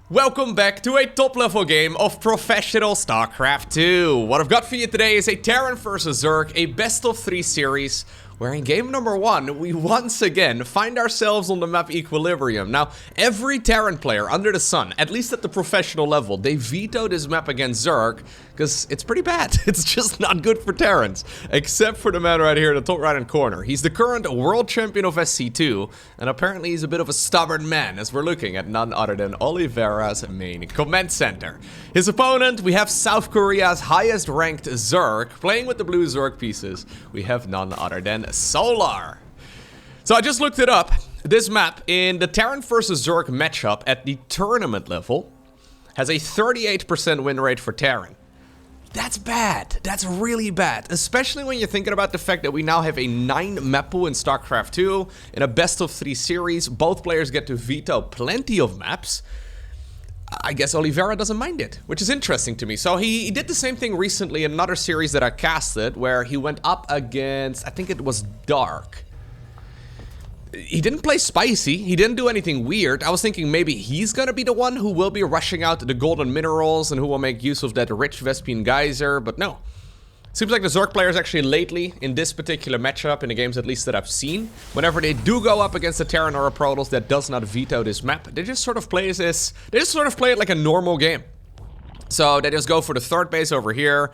Welcome back to a top-level game of professional StarCraft 2. What I've got for you today is a Terran vs Zerg, a best-of-3 series, where in game number 1, we once again find ourselves on the map Equilibrium. Now, every Terran player under the sun, at least at the professional level, they veto this map against Zerg, because it's pretty bad. It's just not good for Terrans, except for the man right here in the top right-hand corner. He's the current world champion of SC2, and apparently he's a bit of a stubborn man, as we're looking at none other than Oliveira's main command center. His opponent, we have South Korea's highest ranked Zerg, playing with the blue Zerg pieces. We have none other than Solar. So I just looked it up. This map in the Terran vs Zerg matchup at the tournament level has a 38% win rate for Terran. That's bad. That's really bad. Especially when you're thinking about the fact that we now have a 9 map pool in StarCraft 2. In a best-of-3 series, both players get to veto plenty of maps. I guess Oliveira doesn't mind it, which is interesting to me. So he did the same thing recently in another series that I casted, where he went up against, I think it was Dark. He didn't play spicy, he didn't do anything weird. I was thinking maybe he's gonna be the one who will be rushing out the golden minerals and who will make use of that rich Kijkwijzer, but no. Seems like the Zerg players actually lately, in this particular matchup, in the games at least that I've seen, whenever they do go up against a Terran or a Protoss that does not veto this map, they just sort of play this, they just sort of play it like a normal game. So they just go for the third base over here,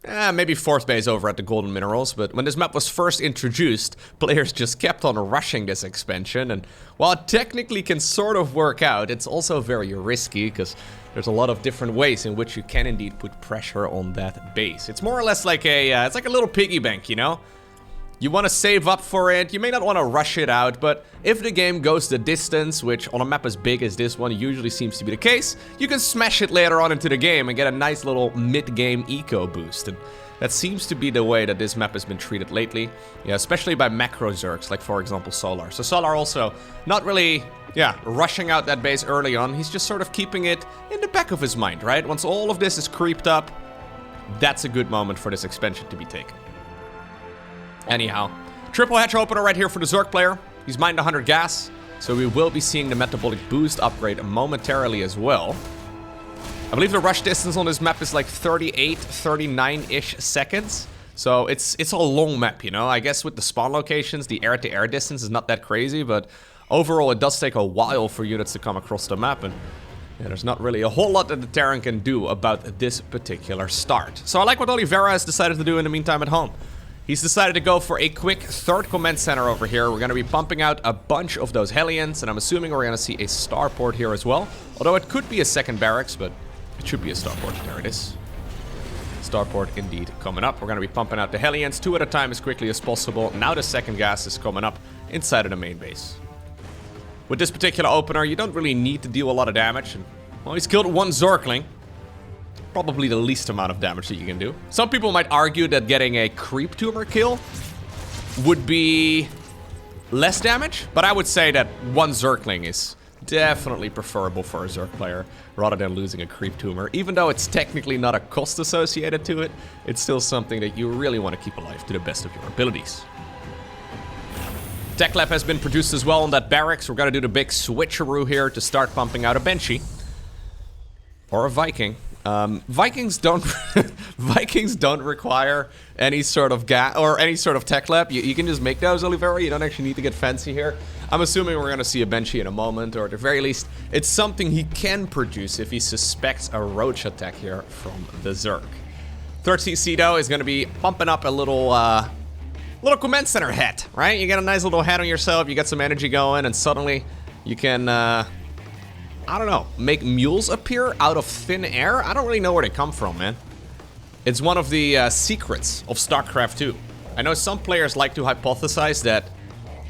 maybe fourth base over at the golden minerals, but when this map was first introduced, players just kept on rushing this expansion, and while it technically can sort of work out, it's also very risky, because there's a lot of different ways in which you can indeed put pressure on that base. It's more or less like a, it's like a little piggy bank, you know? You want to save up for it, you may not want to rush it out, but if the game goes the distance, which on a map as big as this one usually seems to be the case, you can smash it later on into the game and get a nice little mid-game eco boost. And that seems to be the way that this map has been treated lately, yeah, especially by macro Zergs, like for example Solar. So Solar also not really, rushing out that base early on, he's just sort of keeping it in the back of his mind, right? Once all of this is creeped up, that's a good moment for this expansion to be taken. Anyhow, triple hatch opener right here for the Zerg player. He's mined 100 gas, so we will be seeing the metabolic boost upgrade momentarily as well. I believe the rush distance on this map is like 38, 39-ish seconds. So it's a long map, you know? I guess with the spawn locations, the air-to-air distance is not that crazy, but overall it does take a while for units to come across the map, and there's not really a whole lot that the Terran can do about this particular start. So I like what Oliveira has decided to do in the meantime at home. He's decided to go for a quick third command center over here. We're going to be pumping out a bunch of those Hellions, and I'm assuming we're going to see a starport here as well. Although it could be a second barracks, but it should be a starport. There it is. Starport indeed coming up. We're going to be pumping out the Hellions 2 at a time as quickly as possible. Now the second gas is coming up inside of the main base. With this particular opener, you don't really need to deal a lot of damage. And, well, he's killed one Zergling. Probably the least amount of damage that you can do. Some people might argue that getting a creep tumor kill would be less damage, but I would say that one Zergling is definitely preferable for a Zerg player rather than losing a creep tumor. Even though it's technically not a cost associated to it, it's still something that you really want to keep alive to the best of your abilities. Tech Lab has been produced as well on that barracks. We're going to do the big switcheroo here to start pumping out a Banshee. Or a Viking. Vikings don't Vikings don't require any sort of any sort of tech lab. You can just make those, Oliveira. You don't actually need to get fancy here. I'm assuming we're gonna see a Banshee in a moment, or at the very least, it's something he can produce if he suspects a roach attack here from the Zerg. Third CC though is gonna be pumping up a little command center hat, right? You get a nice little hat on yourself, you get some energy going, and suddenly you can I don't know, make mules appear out of thin air? I don't really know where they come from, man. It's one of the secrets of StarCraft 2. I know some players like to hypothesize that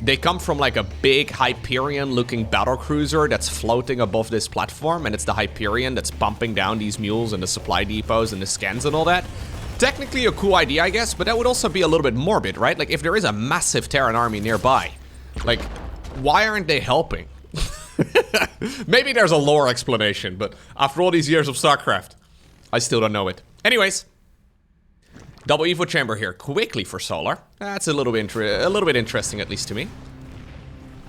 they come from like a big Hyperion-looking battlecruiser that's floating above this platform, and it's the Hyperion that's pumping down these mules and the supply depots and the scans and all that. Technically a cool idea, I guess, but that would also be a little bit morbid, right? Like, if there is a massive Terran army nearby, like, why aren't they helping? Maybe there's a lore explanation, but after all these years of StarCraft, I still don't know it. Anyways, double Evo chamber here quickly for Solar. That's a little bit interesting, at least to me.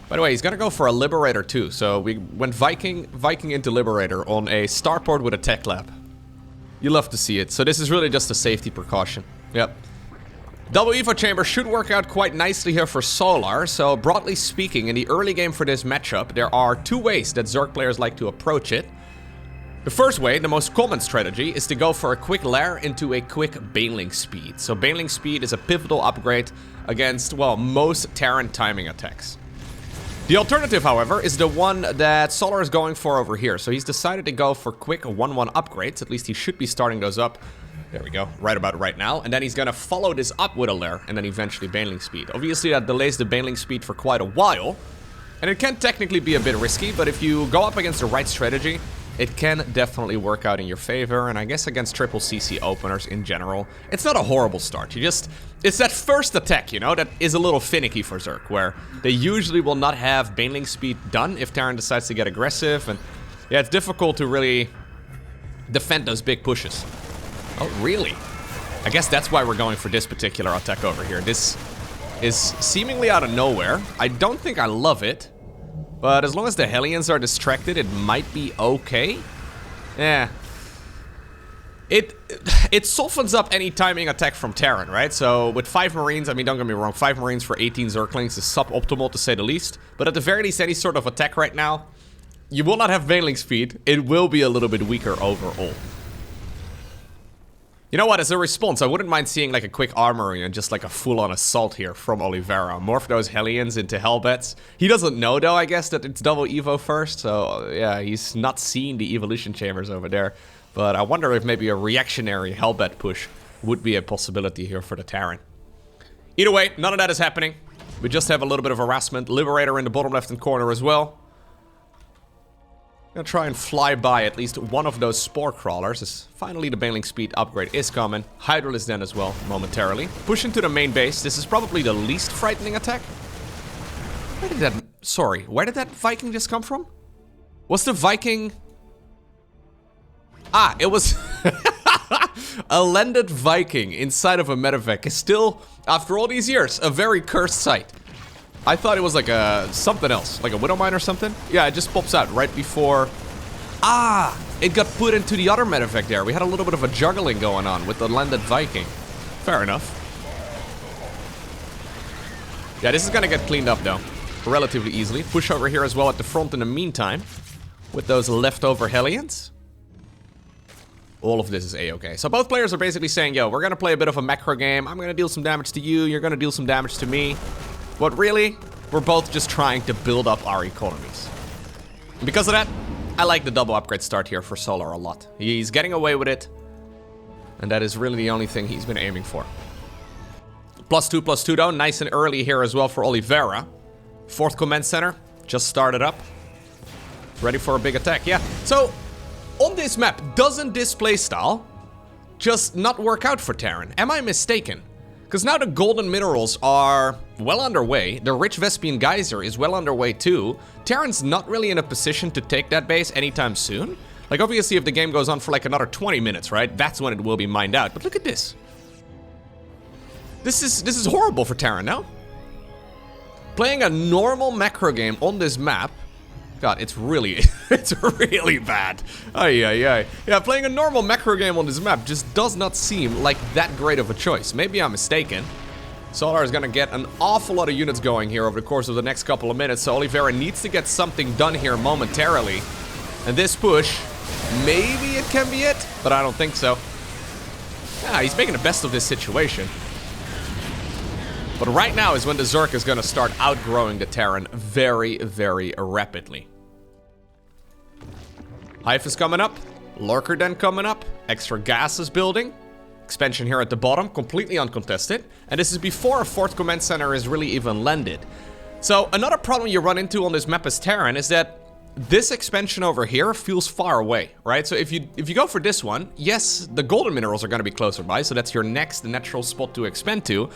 By the way, he's gonna go for a Liberator too. So we went Viking into Liberator on a starport with a tech lab. You love to see it. So this is really just a safety precaution. Yep. Double Evo Chamber should work out quite nicely here for Solar. So broadly speaking, in the early game for this matchup, there are two ways that Zerg players like to approach it. The first way, the most common strategy, is to go for a quick lair into a quick Baneling Speed. So Baneling Speed is a pivotal upgrade against, well, most Terran timing attacks. The alternative, however, is the one that Solar is going for over here. So he's decided to go for quick 1-1 upgrades. At least he should be starting those up. There we go, right about right now. And then he's gonna follow this up with a lair and then eventually Baneling Speed. Obviously that delays the Baneling Speed for quite a while. And it can technically be a bit risky, but if you go up against the right strategy, it can definitely work out in your favor, and I guess against triple CC openers in general, it's not a horrible start. It's that first attack, you know, that is a little finicky for Zerg, where they usually will not have Baneling Speed done if Terran decides to get aggressive, and yeah, it's difficult to really defend those big pushes. Oh, really? I guess that's why we're going for this particular attack over here. This is seemingly out of nowhere. I don't think I love it. But as long as the Hellions are distracted, it might be okay. Yeah. It softens up any timing attack from Terran, right? So with 5 Marines, I mean, don't get me wrong, 5 Marines for 18 Zerglings is suboptimal to say the least. But at the very least, any sort of attack right now, you will not have Baneling Speed. It will be a little bit weaker overall. You know what, as a response, I wouldn't mind seeing like a quick armory and just like a full-on assault here from Oliveira. Morph those Hellions into Hellbats. He doesn't know though, I guess, that it's double Evo first, so yeah, he's not seeing the evolution chambers over there. But I wonder if maybe a reactionary Hellbat push would be a possibility here for the Terran. Either way, none of that is happening. We just have a little bit of harassment. Liberator in the bottom left-hand corner as well. Gonna try and fly by at least one of those Spore Crawlers, as finally the Baneling Speed upgrade is coming. Hydralisk then as well, momentarily. Push into the main base. This is probably the least frightening attack. Where did that Viking just come from? Was the Viking... Ah, it was... a landed Viking inside of a medevac is still, after all these years, a very cursed sight. I thought it was like a something else, like a Widowmine or something. Yeah, it just pops out right before... Ah! It got put into the other medevac there. We had a little bit of a juggling going on with the landed Viking. Fair enough. Yeah, this is gonna get cleaned up though, relatively easily. Push over here as well at the front in the meantime, with those leftover Hellions. All of this is a-okay. So both players are basically saying, yo, we're gonna play a bit of a macro game. I'm gonna deal some damage to you, you're gonna deal some damage to me. But really, we're both just trying to build up our economies. And because of that, I like the double upgrade start here for Solar a lot. He's getting away with it. And that is really the only thing he's been aiming for. +2/+2 though, nice and early here as well for Oliveira. 4th command center, just started up. Ready for a big attack, yeah. So, on this map, doesn't this playstyle just not work out for Terran? Am I mistaken? Because now the golden minerals are well underway. The rich Vespian geyser is well underway too. Terran's not really in a position to take that base anytime soon. Like obviously if the game goes on for like another 20 minutes, right? That's when it will be mined out. But look at this. This is horrible for Terran now. Playing a normal macro game on this map. God, it's really bad. Ay, ay, ay. Yeah, playing a normal macro game on this map just does not seem like that great of a choice. Maybe I'm mistaken. Solar is gonna get an awful lot of units going here over the course of the next couple of minutes, so Oliveira needs to get something done here momentarily. And this push, maybe it can be it, but I don't think so. Yeah, he's making the best of this situation. But right now is when the Zerg is gonna start outgrowing the Terran very, very rapidly. Hive is coming up, Lurker Den coming up, extra gas is building. Expansion here at the bottom, completely uncontested. And this is before a 4th command center is really even landed. So another problem you run into on this map as Terran is that this expansion over here feels far away, right? So if you go for this one, yes, the golden minerals are gonna be closer by, so that's your next natural spot to expand to.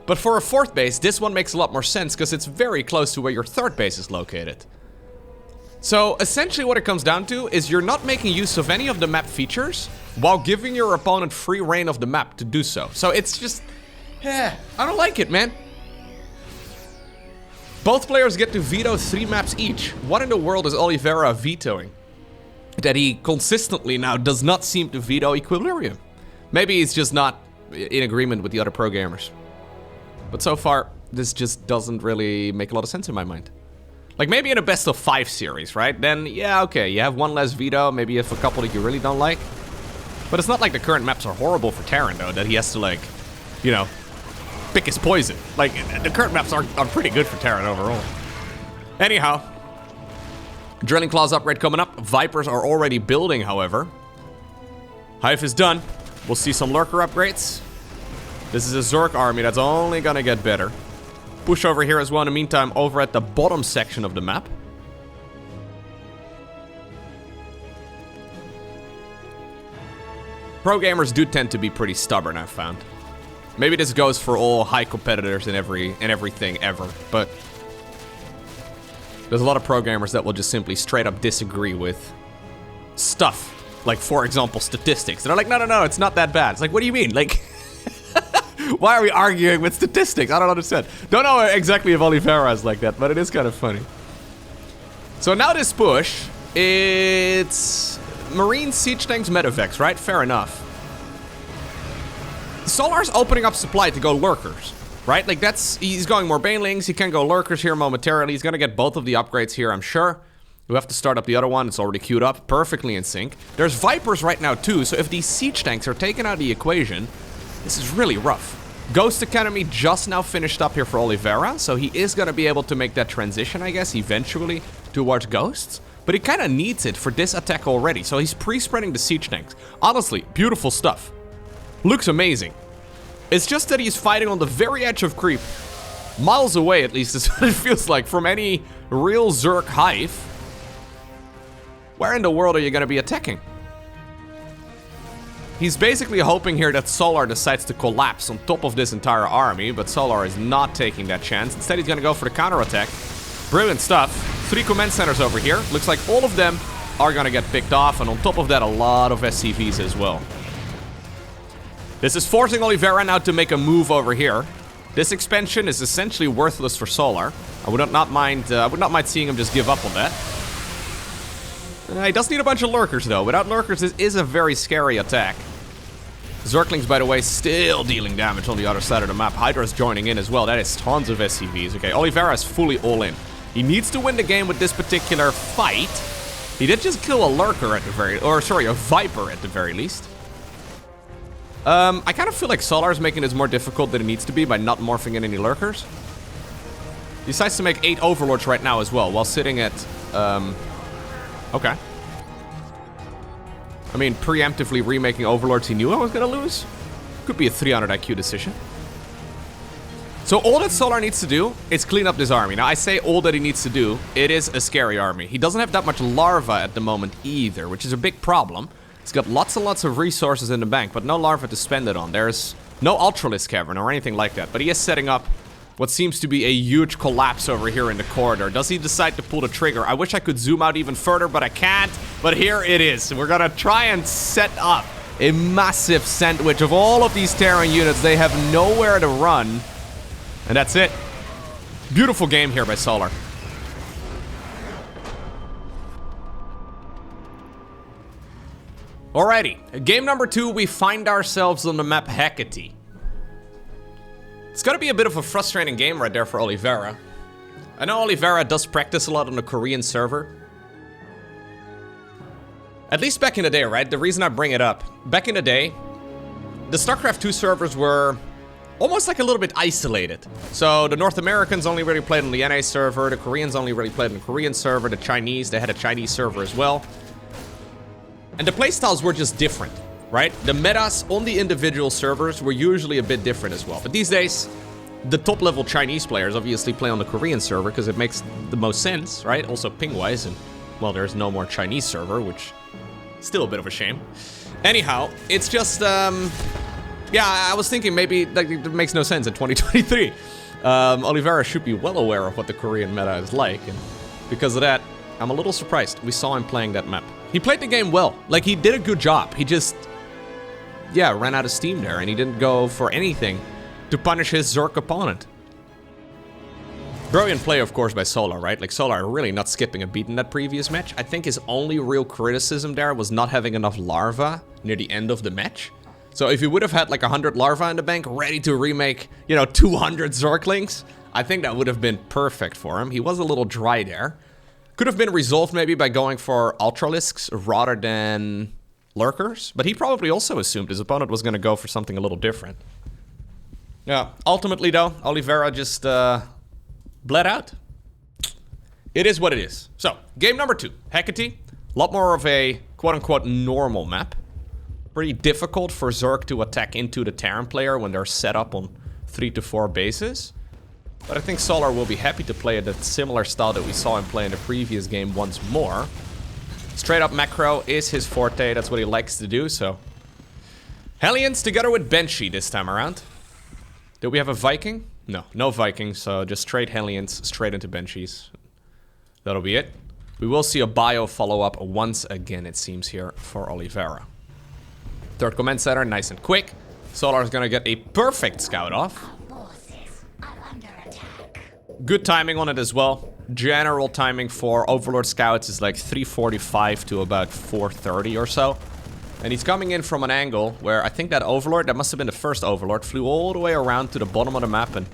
But for a 4th base, this one makes a lot more sense because it's very close to where your 3rd base is located. So essentially what it comes down to is you're not making use of any of the map features while giving your opponent free reign of the map to do so. So it's just, I don't like it, man. Both players get to veto 3 maps each. What in the world is Oliveira vetoing? That he consistently now does not seem to veto Equilibrium. Maybe he's just not in agreement with the other pro gamers. But so far, this just doesn't really make a lot of sense in my mind. Like, maybe in a best of 5 series, right? Then, yeah, okay, you have 1 less veto, maybe you have a couple that you really don't like. But it's not like the current maps are horrible for Terran, though, that he has to, like, you know, pick his poison. Like, the current maps are pretty good for Terran overall. Anyhow, Drilling Claws upgrade coming up. Vipers are already building, however. Hive is done. We'll see some Lurker upgrades. This is a Zerg army that's only gonna get better. Push over here as well in the meantime, over at the bottom section of the map. Pro gamers do tend to be pretty stubborn, I've found. Maybe this goes for all high competitors in everything ever, but there's a lot of pro gamers that will just simply straight up disagree with stuff. Like, for example, statistics. They're like, no, it's not that bad. It's like, what do you mean? Like, why are we arguing with statistics? I don't understand. Don't know exactly if Oliveira is like that, but it is kind of funny. So now this push, it's Marine Siege Tanks Medevacs, right? Fair enough. Solar's opening up supply to go Lurkers, right? Like, he's going more Banelings, he can go Lurkers here momentarily. He's gonna get both of the upgrades here, I'm sure. We have to start up the other one, it's already queued up, perfectly in sync. There's Vipers right now too, so if these Siege Tanks are taken out of the equation, this is really rough. Ghost Academy just now finished up here for Oliveira, so he is gonna be able to make that transition, I guess, eventually towards Ghosts. But he kinda needs it for this attack already, so he's pre-spreading the Siege Tanks. Honestly, beautiful stuff. Looks amazing. It's just that he's fighting on the very edge of creep. Miles away, at least, is what it feels like from any real Zerg hive. Where in the world are you gonna be attacking? He's basically hoping here that Solar decides to collapse on top of this entire army, but Solar is not taking that chance. Instead, he's gonna go for the counterattack. Brilliant stuff. 3 command centers over here. Looks like all of them are gonna get picked off, and on top of that, a lot of SCVs as well. This is forcing Oliveira now to make a move over here. This expansion is essentially worthless for Solar. I would not mind seeing him just give up on that. He does need a bunch of Lurkers though. Without Lurkers, this is a very scary attack. Zerglings, by the way, still dealing damage on the other side of the map. Hydra's joining in as well. That is tons of SCVs. Okay, Oliveira is fully all in. He needs to win the game with this particular fight. He did just kill a Lurker at the very, a Viper at the very least. I kind of feel like Solar's making this more difficult than it needs to be by not morphing in any Lurkers. He decides to make 8 Overlords right now as well, while sitting at, okay. I mean, preemptively remaking Overlords he knew I was gonna lose? Could be a 300 IQ decision. So all that Solar needs to do is clean up this army. Now, I say all that he needs to do, it is a scary army. He doesn't have that much larva at the moment either, which is a big problem. He's got lots and lots of resources in the bank, but no larva to spend it on. There's no Ultralisk Cavern or anything like that, but he is setting up what seems to be a huge collapse over here in the corridor. Does he decide to pull the trigger? I wish I could zoom out even further, but I can't. But here it is. We're gonna try and set up a massive sandwich of all of these Terran units. They have nowhere to run. And that's it. Beautiful game here by Solar. Alrighty, game number 2, we find ourselves on the map Hecate. It's gonna be a bit of a frustrating game right there for Oliveira. I know Oliveira does practice a lot on the Korean server. At least back in the day, right? The reason I bring it up, back in the day, the StarCraft 2 servers were almost like a little bit isolated. So the North Americans only really played on the NA server, the Koreans only really played on the Korean server, the Chinese, they had a Chinese server as well. And the playstyles were just different, right? The metas on the individual servers were usually a bit different as well. But these days, the top-level Chinese players obviously play on the Korean server because it makes the most sense, right? Also ping-wise, and, well, there's no more Chinese server, which is still a bit of a shame. Anyhow, it's just, yeah, I was thinking maybe like, it makes no sense in 2023. Oliveira should be well aware of what the Korean meta is like, and because of that, I'm a little surprised we saw him playing that map. He played the game well. Like, he did a good job. He just, yeah, ran out of steam there, and he didn't go for anything to punish his Zerg opponent. Brilliant play, of course, by Solar, right? Like, Solar really not skipping a beat in that previous match. I think his only real criticism there was not having enough larva near the end of the match. So if he would have had like 100 larva in the bank ready to remake, you know, 200 Zerglings, I think that would have been perfect for him. He was a little dry there. Could have been resolved maybe by going for Ultralisks rather than Lurkers. But he probably also assumed his opponent was going to go for something a little different. Yeah, ultimately though, Oliveira just bled out. It is what it is. So, game number 2. Hecate. A lot more of a quote-unquote normal map. Pretty difficult for Zerg to attack into the Terran player when they're set up on 3 to 4 bases. But I think Solar will be happy to play at a similar style that we saw him play in the previous game once more. Straight up macro is his forte, that's what he likes to do, so... Hellions together with Banshee this time around. Do we have a Viking? No, no Vikings, so just straight Hellions straight into Banshees. That'll be it. We will see a bio follow-up once again, it seems, here for Oliveira. Third command center, nice and quick. Solar's gonna get a perfect scout off. Good timing on it as well. General timing for Overlord scouts is like 3:45 to about 4:30 or so. And he's coming in from an angle where I think that Overlord, that must have been the first Overlord, flew all the way around to the bottom of the map and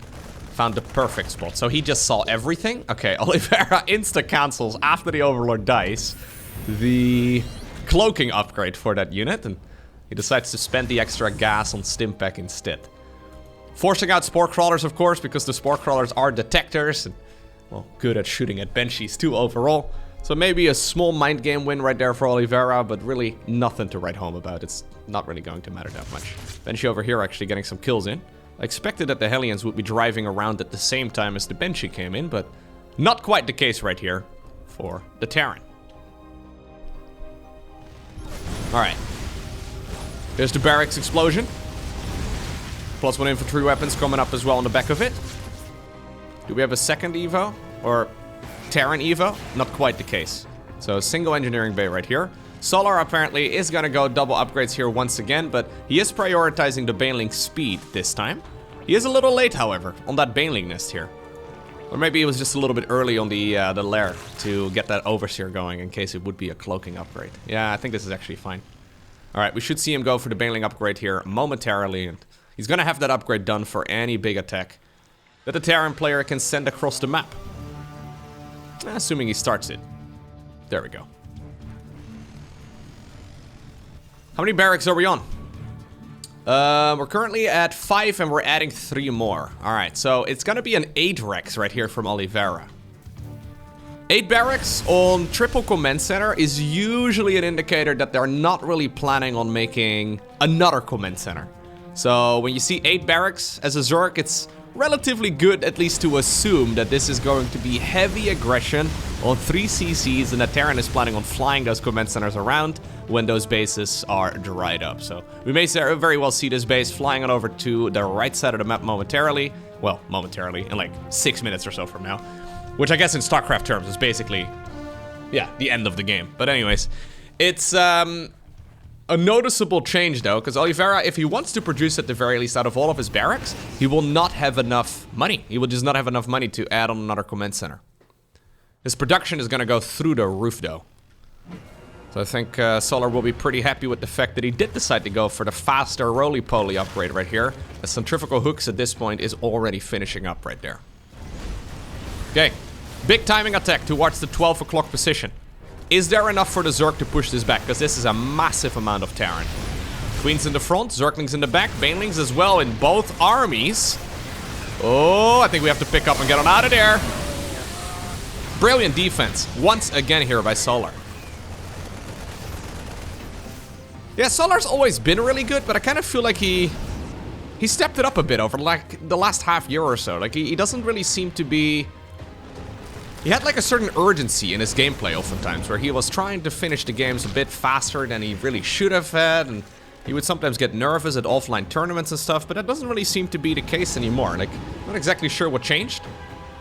found the perfect spot. So he just saw everything. Okay, Oliveira insta-cancels after the Overlord dies the cloaking upgrade for that unit, and he decides to spend the extra gas on Stimpack instead. Forcing out Spore Crawlers, of course, because the Spore Crawlers are detectors and, well, good at shooting at Banshees too overall. So maybe a small mind game win right there for Oliveira, but really nothing to write home about. It's not really going to matter that much. Banshee over here actually getting some kills in. I expected that the Hellions would be driving around at the same time as the Banshee came in, but not quite the case right here for the Terran. Alright. There's the barracks explosion. +1 infantry weapons coming up as well on the back of it. Do we have a second Evo? Or Terran Evo? Not quite the case. So a single engineering bay right here. Solar apparently is gonna go double upgrades here once again, but he is prioritizing the Baneling speed this time. He is a little late, however, on that Baneling nest here. Or maybe it was just a little bit early on the lair to get that Overseer going in case it would be a cloaking upgrade. Yeah, I think this is actually fine. Alright, we should see him go for the Baneling upgrade here momentarily, and he's gonna have that upgrade done for any big attack that the Terran player can send across the map. Assuming he starts it. There we go. How many barracks are we on? We're currently at 5 and we're adding 3 more. Alright, so it's gonna be an 8 Rex right here from Oliveira. 8 barracks on triple command center is usually an indicator that they're not really planning on making another command center. So when you see 8 barracks as a Zerg, it's relatively good at least to assume that this is going to be heavy aggression on 3 CCs and that Terran is planning on flying those command centers around when those bases are dried up. So we may very well see this base flying on over to the right side of the map momentarily. Well, momentarily, in like 6 minutes or so from now. Which I guess in StarCraft terms is basically, yeah, the end of the game. But anyways, it's a noticeable change though, because Oliveira, if he wants to produce at the very least out of all of his barracks, he will not have enough money. He will just not have enough money to add on another command center. His production is going to go through the roof though. So I think Solar will be pretty happy with the fact that he did decide to go for the faster roly-poly upgrade right here. The centrifugal hooks at this point is already finishing up right there. Okay, big timing attack towards the 12 o'clock position. Is there enough for the Zerg to push this back? Because this is a massive amount of Terran. Queens in the front, Zerglings in the back, Banelings as well in both armies. Oh, I think we have to pick up and get on out of there. Brilliant defense, once again here by Solar. Yeah, Solar's always been really good, but I kind of feel like he stepped it up a bit over like the last half year or so. Like he doesn't really seem to be... He had like a certain urgency in his gameplay oftentimes, where he was trying to finish the games a bit faster than he really should have had, and he would sometimes get nervous at offline tournaments and stuff, but that doesn't really seem to be the case anymore. Like, not exactly sure what changed.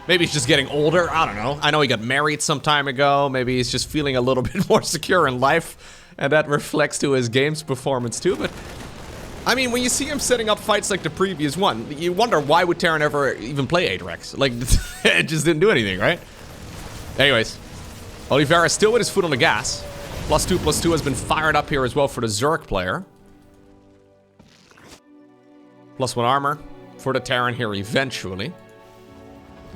Maybe he's just getting older, I don't know. I know he got married some time ago, maybe he's just feeling a little bit more secure in life, and that reflects to his games performance too, but I mean, when you see him setting up fights like the previous one, you wonder why would Terran ever even play 8 Rex? Like, it just didn't do anything, right? Anyways, Oliveira still with his foot on the gas. +2/+2 has been fired up here as well for the Zerg player. +1 armor for the Terran here eventually.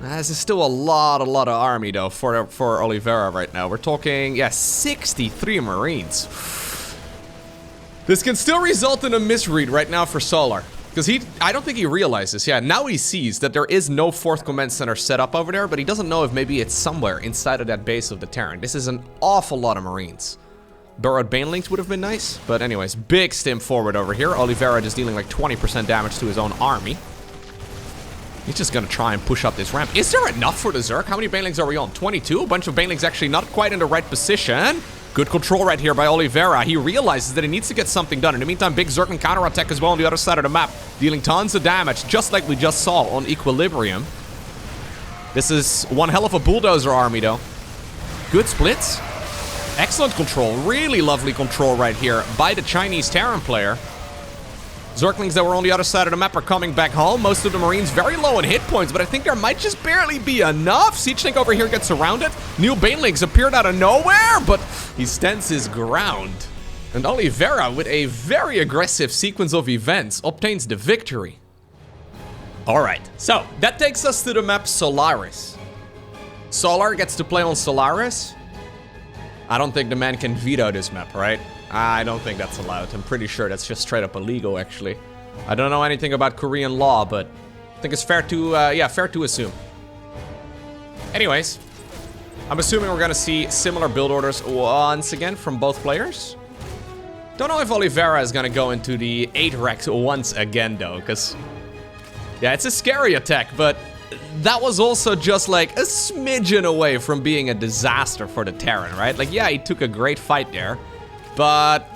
This is still a lot of army though for Oliveira right now. We're talking, yeah, 63 Marines. This can still result in a misread right now for Solar. Because I don't think he realizes, yeah, now he sees that there is no 4th command center set up over there, but he doesn't know if maybe it's somewhere inside of that base of the Terran. This is an awful lot of Marines. Burrowed Banelings would have been nice, but anyways, big stim forward over here. Oliveira just dealing like 20% damage to his own army. He's just gonna try and push up this ramp. Is there enough for the Zerg? How many Banelings are we on? 22? A bunch of Banelings actually not quite in the right position. Good control right here by Oliveira. He realizes that he needs to get something done. In the meantime, big Zerg can counterattack as well on the other side of the map, dealing tons of damage, just like we just saw on Equilibrium. This is one hell of a bulldozer army, though. Good splits. Excellent control. Really lovely control right here by the Chinese Terran player. Zerglings that were on the other side of the map are coming back home. Most of the Marines very low in hit points, but I think there might just barely be enough. Siege Tank over here gets surrounded. New Banelings appeared out of nowhere, but he stands his ground. And Oliveira, with a very aggressive sequence of events, obtains the victory. Alright, so that takes us to the map Solaris. Solar gets to play on Solaris. I don't think the man can veto this map, right? I don't think that's allowed. I'm pretty sure that's just straight up illegal, actually. I don't know anything about Korean law, but I think it's fair to, yeah, fair to assume. Anyways, I'm assuming we're gonna see similar build orders once again from both players. Don't know if Oliveira is gonna go into the 8 Rex once again, though, because, yeah, it's a scary attack, but that was also just like a smidgen away from being a disaster for the Terran, right? Like, yeah, he took a great fight there. But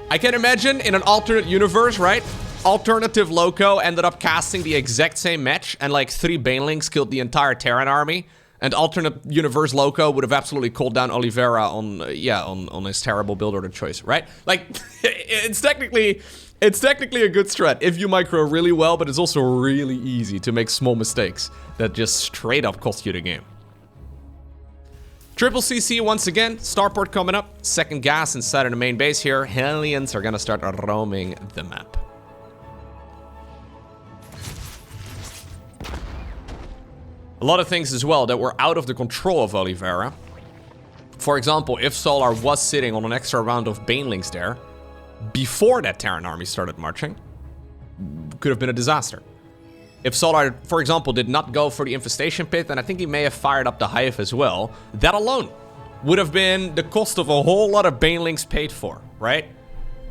I can imagine in an alternate universe, right? Alternative Lowko ended up casting the exact same match and like 3 Banelings killed the entire Terran army. And alternate universe Lowko would have absolutely called down Oliveira on, yeah, on his terrible build order choice, right? Like, it's technically a good strat if you micro really well, but it's also really easy to make small mistakes that just straight up cost you the game. Triple CC once again, starport coming up, second gas inside of the main base here. Hellions are gonna start roaming the map. A lot of things as well that were out of the control of Oliveira. For example, if Solar was sitting on an extra round of Banelings there, before that Terran army started marching, could have been a disaster. If Solar, for example, did not go for the infestation pit, then I think he may have fired up the hive as well. That alone would have been the cost of a whole lot of Banelings paid for, right?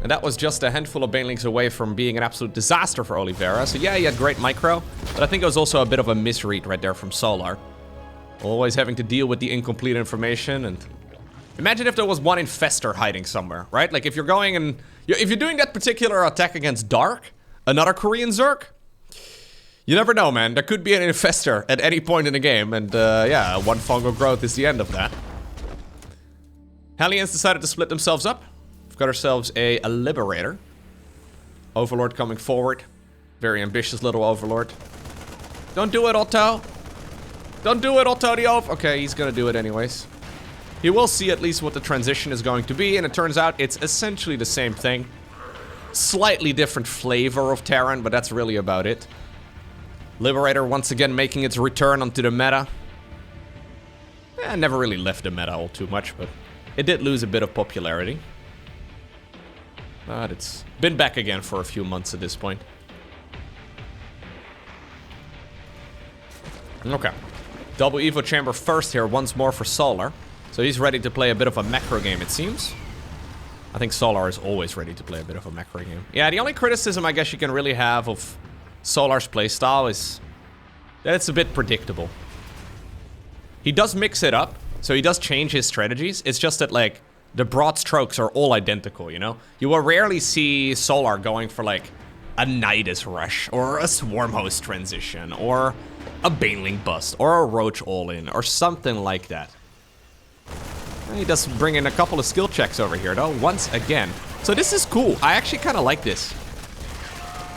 And that was just a handful of Banelings away from being an absolute disaster for Oliveira. So yeah, he had great micro, but I think it was also a bit of a misread right there from Solar. Always having to deal with the incomplete information. And imagine if there was one infester hiding somewhere, right? Like if you're going and if you're doing that particular attack against Dark, another Korean Zerg, you never know, man. There could be an infester at any point in the game, and yeah, one fungal growth is the end of that. Hellions decided to split themselves up. We've got ourselves a Liberator. Overlord coming forward. Very ambitious little Overlord. Don't do it, Otto. Don't do it, Otto the Oaf. Okay, he's gonna do it anyways. He will see at least what the transition is going to be, and it turns out it's essentially the same thing. Slightly different flavor of Terran, but that's really about it. Liberator once again making its return onto the meta. Never really left the meta all too much, but it did lose a bit of popularity. But it's been back again for a few months at this point. Okay. Double Evo Chamber first here once more for Solar. So he's ready to play a bit of a macro game, it seems. I think Solar is always ready to play a bit of a macro game. Yeah, the only criticism I guess you can really have of Solar's playstyle is that it's a bit predictable. He does mix it up, so he does change his strategies. It's just that, like, the broad strokes are all identical, you know? You will rarely see Solar going for, like, a Nidus Rush, or a Swarm Host transition, or a Baneling Bust, or a Roach All-In, or something like that. He does bring in a couple of skill checks over here, though, once again. So this is cool. I actually kind of like this.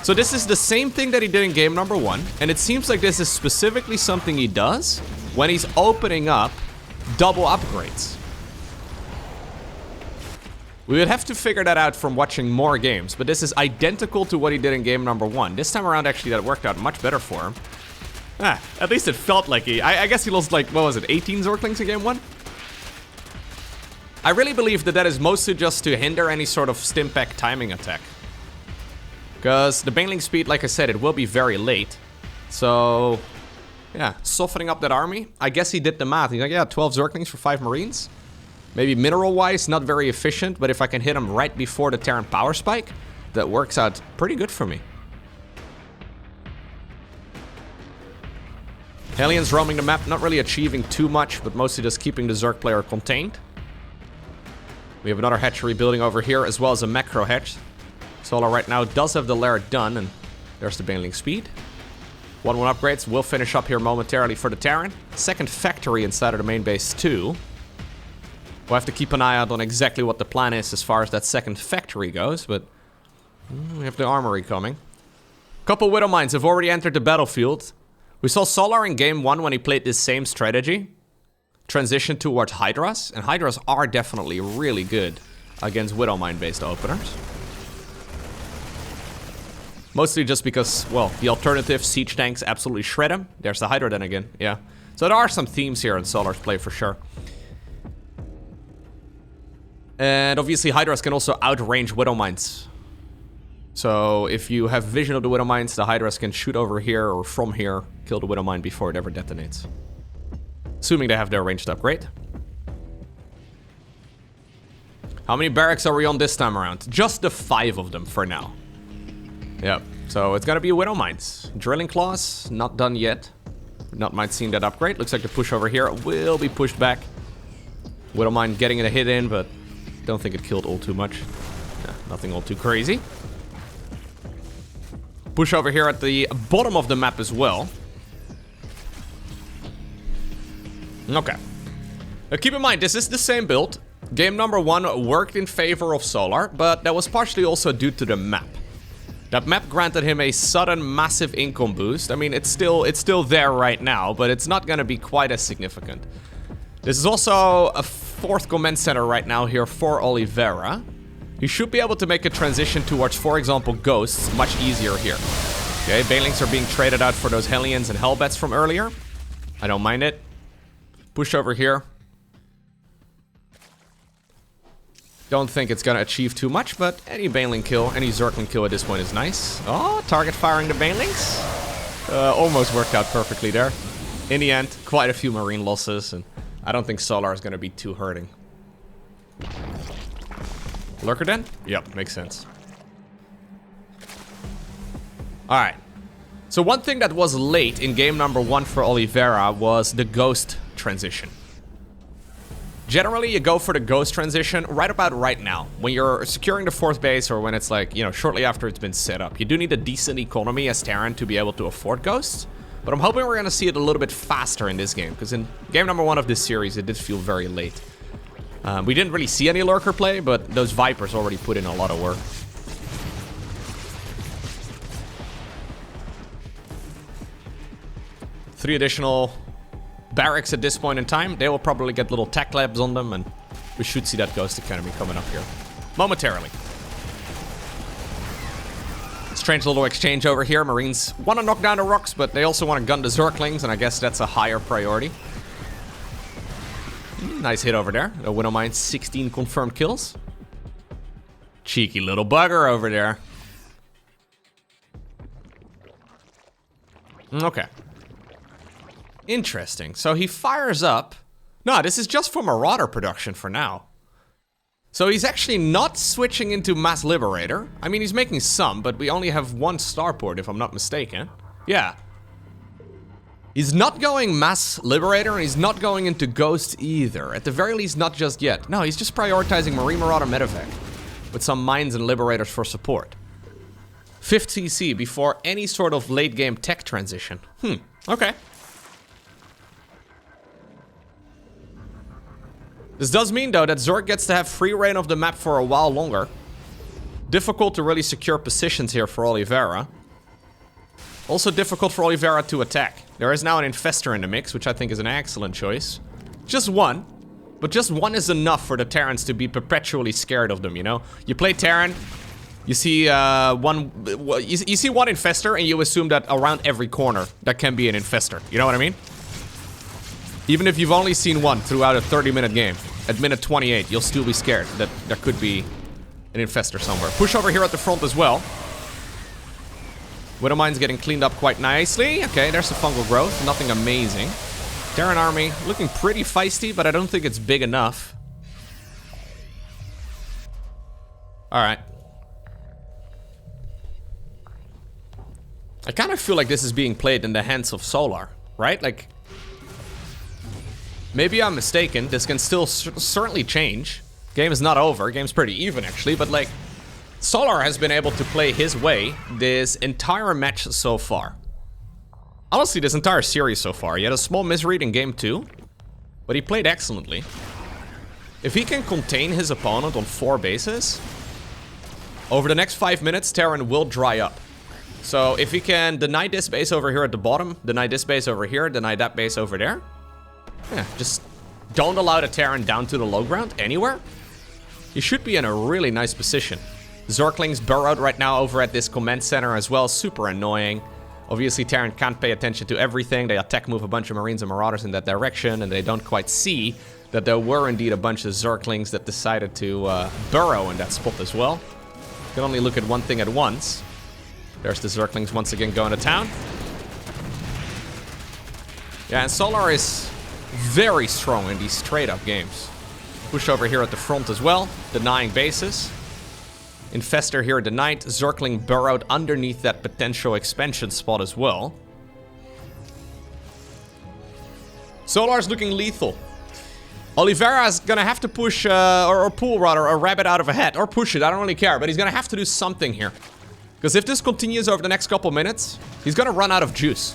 So this is the same thing that he did in game number 1. And it seems like this is specifically something he does when he's opening up double upgrades. We would have to figure that out from watching more games. But this is identical to what he did in game number 1. This time around, actually, that worked out much better for him. At least it felt like I guess he lost, like, what was it, 18 Zerglings in game 1? I really believe that that is mostly just to hinder any sort of Stimpack timing attack. Because the Baneling speed, like I said, it will be very late. So, yeah, softening up that army. I guess he did the math. He's like, yeah, 12 Zerglings for 5 Marines. Maybe mineral-wise, not very efficient, but if I can hit him right before the Terran power spike, that works out pretty good for me. Aliens roaming the map, not really achieving too much, but mostly just keeping the Zerg player contained. We have another hatchery building over here, as well as a macro hatch. Solar right now does have the lair done, and there's the Baneling speed. 1-1 upgrades will finish up here momentarily for the Terran. Second factory inside of the main base too. We'll have to keep an eye out on exactly what the plan is as far as that second factory goes, but we have the armory coming. Couple Widow Mines have already entered the battlefield. We saw Solar in game 1 when he played this same strategy. Transition towards Hydras, and Hydras are definitely really good against Widow Mine based openers. Mostly just because, well, the alternative siege tanks absolutely shred him. There's the Hydra then again, yeah. So there are some themes here in Solar's play for sure. And obviously Hydras can also outrange Widow Mines. So if you have vision of the Widow Mines, the Hydras can shoot over here or from here, kill the Widow Mine before it ever detonates. Assuming they have their ranged upgrade. How many barracks are we on this time around? Just the 5 of them for now. Yep, so it's gonna be Widow Mines. Drilling Claws, not done yet. Not mind seeing that upgrade. Looks like the push over here will be pushed back. Widow Mine getting a hit in, but don't think it killed all too much. Yeah, nothing all too crazy. Push over here at the bottom of the map as well. Okay. Now keep in mind, this is the same build. Game number 1 worked in favor of Solar, but that was partially also due to the map. That map granted him a sudden massive income boost. I mean, it's still there right now, but it's not gonna be quite as significant. This is also a 4th command center right now here for Oliveira. He should be able to make a transition towards, for example, Ghosts much easier here. Okay, Banelings are being traded out for those Hellions and Hellbats from earlier. I don't mind it. Push over here. Don't think it's gonna achieve too much, but any Baneling kill, any Zergling kill at this point is nice. Oh, target firing the Banelings. Almost worked out perfectly there. In the end, quite a few Marine losses, and I don't think Solar is gonna be too hurting. Lurker den? Yep, makes sense. Alright. So one thing that was late in game number 1 for Oliveira was the Ghost transition. Generally, you go for the Ghost transition right about right now. When you're securing the 4th base or when it's like, you know, shortly after it's been set up. You do need a decent economy as Terran to be able to afford Ghosts. But I'm hoping we're gonna see it a little bit faster in this game. Because in game number 1 of this series, it did feel very late. We didn't really see any Lurker play, but those Vipers already put in a lot of work. Three additional barracks at this point in time. They will probably get little tech labs on them, and we should see that Ghost Academy coming up here momentarily. Strange little exchange over here. Marines want to knock down the rocks, but they also want to gun the Zerglings, and I guess that's a higher priority. Nice hit over there. The Widow Mine, 16 confirmed kills. Cheeky little bugger over there. Okay. Interesting. So he fires up. No, this is just for Marauder production for now. So he's actually not switching into Mass Liberator. I mean, he's making some, but we only have 1 starport, if I'm not mistaken. Yeah. He's not going Mass Liberator, and he's not going into Ghost either. At the very least, not just yet. No, he's just prioritizing Marine Marauder Medevac with some Mines and Liberators for support. 5th CC before any sort of late-game tech transition. Okay. This does mean, though, that Zerg gets to have free reign of the map for a while longer. Difficult to really secure positions here for Oliveira. Also difficult for Oliveira to attack. There is now an Infestor in the mix, which I think is an excellent choice. Just one. But just one is enough for the Terrans to be perpetually scared of them, you know? You play Terran, you see one Infestor, and you assume that around every corner, that can be an Infestor. You know what I mean? Even if you've only seen one throughout a 30-minute game, at minute 28, you'll still be scared that there could be an Infestor somewhere. Push over here at the front as well. Widow Mine's getting cleaned up quite nicely. Okay, there's the fungal growth. Nothing amazing. Terran army looking pretty feisty, but I don't think it's big enough. Alright. I kind of feel like this is being played in the hands of Solar, right? Like, maybe I'm mistaken. This can still certainly change. Game is not over. Game's pretty even, actually, but like, Solar has been able to play his way this entire match so far. Honestly, this entire series so far. He had a small misread in game 2, but he played excellently. If he can contain his opponent on 4 bases, over the next 5 minutes, Terran will dry up. So if he can deny this base over here at the bottom, deny this base over here, deny that base over there, yeah, just don't allow the Terran down to the low ground anywhere. You should be in a really nice position. Zerglings burrowed right now over at this command center as well. Super annoying. Obviously, Terran can't pay attention to everything. They attack move a bunch of Marines and Marauders in that direction, and they don't quite see that there were indeed a bunch of Zerglings that decided to burrow in that spot as well. You can only look at one thing at once. There's the Zerglings once again going to town. Yeah, and Solar is very strong in these straight-up games. Push over here at the front as well, denying bases. Infestor here denied. Zergling burrowed underneath that potential expansion spot as well. Solar's looking lethal. Oliveira is gonna have to push, or pull rather, a rabbit out of a hat. Or push it, I don't really care. But he's gonna have to do something here. Because if this continues over the next couple minutes, he's gonna run out of juice.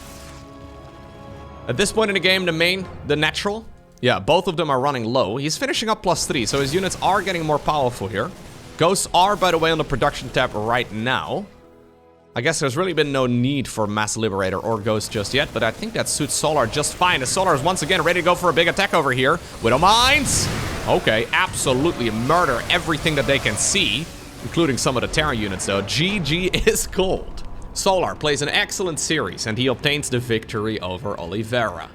At this point in the game, the natural, yeah, both of them are running low. He's finishing up +3, so his units are getting more powerful here. Ghosts are, by the way, on the production tab right now. I guess there's really been no need for Mass Liberator or Ghost just yet, but I think that suits Solar just fine. As Solar is once again ready to go for a big attack over here. Widow Mines! Okay, absolutely murder everything that they can see, including some of the Terran units, though. GG is cold. Solar plays an excellent series, and he obtains the victory over Oliveira.